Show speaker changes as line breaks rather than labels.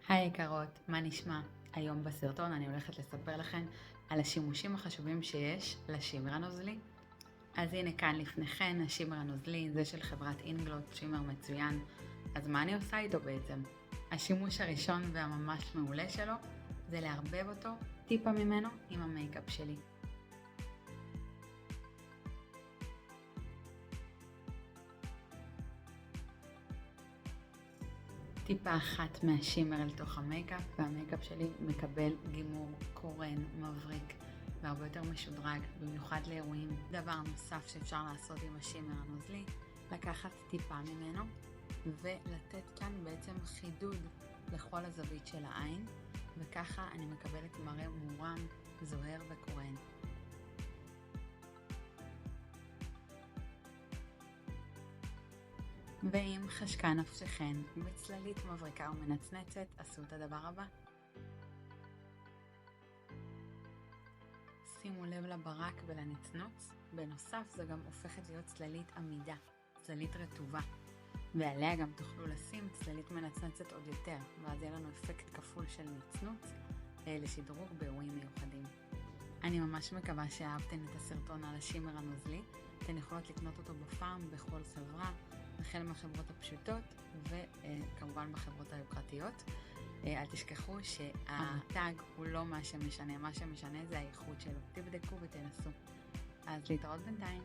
היי יקרות, מה נשמע? היום בסרטון אני הולכת לספר לכם על השימושים החשובים שיש לשימר הנוזלי. אז הנה כאן לפניכם השימר הנוזלי, זה של חברת אינגלוט, שימר מצוין. אז מה אני עושה איתו בעצם? השימוש הראשון והממש מעולה שלו זה לערבב אותו טיפה ממנו עם המייקאפ שלי. טיפה אחת מהשימר אל תוך המייקאפ, והמייקאפ שלי מקבל גימור קורן, מבריק והרבה יותר משודרג, במיוחד לאירועים. דבר נוסף שאפשר לעשות עם השימר הנוזלי, לקחת טיפה ממנו ולתת כאן בעצם חידוד לכל הזווית של העין, וככה אני מקבלת מראה מורם, זוהר וקורן. ואם חשקה נפשכן בצללית מבריקה ומנצנצת, עשו את הדבר הבא. שימו לב לברק ולנצנוץ. בנוסף זה גם הופכת להיות צללית עמידה, צללית רטובה, ועליה גם תוכלו לשים צללית מנצנצת עוד יותר, ואז יהיה לנו אפקט כפול של נצנוץ לשדרוג באירועים מיוחדים. אני ממש מקווה שאהבתם את הסרטון על השימר הנוזלי. אתן יכולות לקנות אותו בפארם בכל חברה, החל מהחברות הפשוטות וכמובן בחברות היוקרתיות. אל תשכחו שהטאג הוא לא מה שמשנה, מה שמשנה זה האיכות שלו. תבדקו ותנסו. אז להתראות בינתיים.